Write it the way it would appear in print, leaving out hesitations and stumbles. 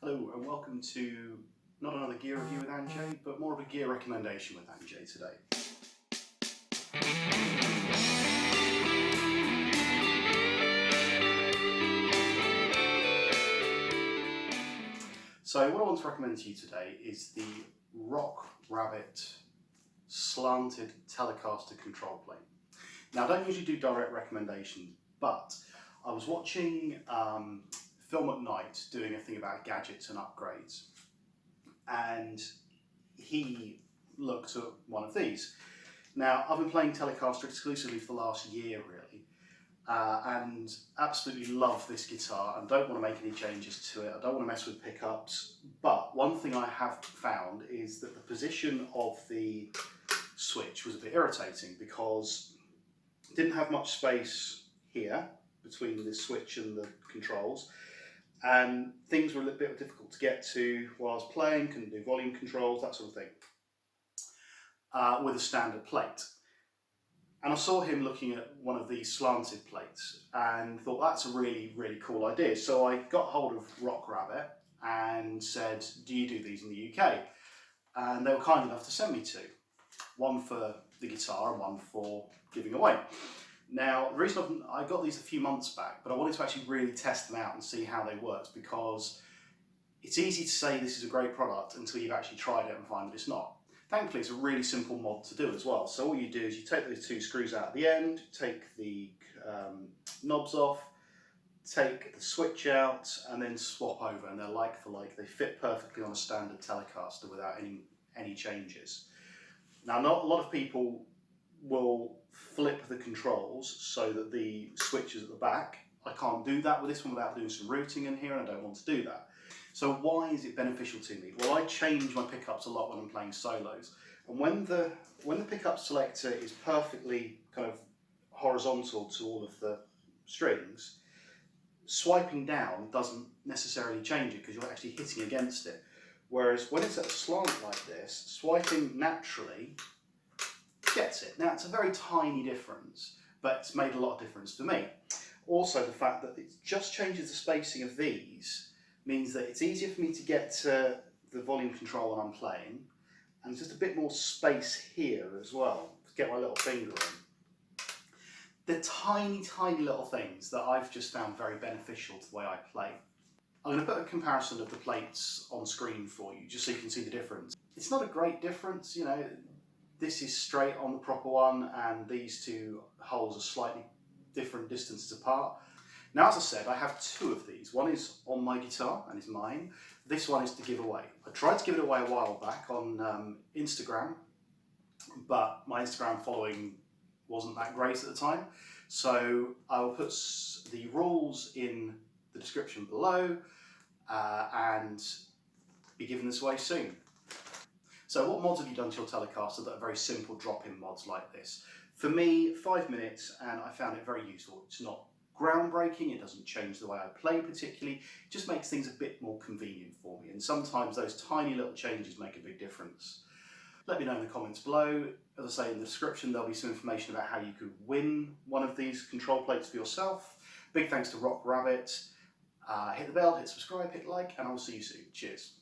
Hello and welcome to not another gear review with Anjay, but more of a gear recommendation with Anjay today. So what I want to recommend to you today is the Rock Rabbit Slanted Telecaster Control Plate. Now I don't usually do direct recommendations, but I was watching Phil McKnight doing a thing about gadgets and upgrades, and he looked at one of these. Now I've been playing Telecaster exclusively for the last year really, and absolutely love this guitar and don't want to make any changes to it. I don't want to mess with pickups, but one thing I have found is that the position of the switch was a bit irritating because it didn't have much space here between the switch and the controls, and things were a little bit difficult to get to while I was playing, couldn't do volume controls, that sort of thing, with a standard plate. And I saw him looking at one of these slanted plates and thought that's a really, really cool idea. So I got hold of Rock Rabbit and said, do you do these in the UK? And they were kind enough to send me two. One for the guitar and one for giving away. Now, the reason I got these a few months back, but I wanted to actually really test them out and see how they worked, because it's easy to say this is a great product until you've actually tried it and find that it's not. Thankfully, it's a really simple mod to do as well. So all you do is you take those two screws out at the end, take the knobs off, take the switch out, and then swap over, and they're like for like. They fit perfectly on a standard Telecaster without any changes. Now, not a lot of people will flip the controls so that the switch is at the back. I can't do that with this one without doing some routing in here, and I don't want to do that. So why is it beneficial to me? Well, I change my pickups a lot when I'm playing solos, and when the pickup selector is perfectly kind of horizontal to all of the strings, swiping down doesn't necessarily change it because you're actually hitting against it. Whereas when it's at a slant like this, swiping naturally gets it. Now, it's a very tiny difference, but it's made a lot of difference for me. Also, the fact that it just changes the spacing of these means that it's easier for me to get to the volume control when I'm playing, and just a bit more space here as well to get my little finger in. They're tiny, tiny little things that I've just found very beneficial to the way I play. I'm going to put a comparison of the plates on screen for you, just so you can see the difference. It's not a great difference, you know. This is straight on the proper one, and these two holes are slightly different distances apart. Now, as I said, I have two of these. One is on my guitar and is mine. This one is to give away. I tried to give it away a while back on Instagram, but my Instagram following wasn't that great at the time. So I will put the rules in the description below and be giving this away soon. So what mods have you done to your Telecaster that are very simple drop-in mods like this? For me, 5 minutes, and I found it very useful. It's not groundbreaking, it doesn't change the way I play particularly, it just makes things a bit more convenient for me, and sometimes those tiny little changes make a big difference. Let me know in the comments below. As I say, in the description there'll be some information about how you could win one of these control plates for yourself. Big thanks to Rock Rabbit. Hit the bell, hit subscribe, hit like, and I'll see you soon. Cheers.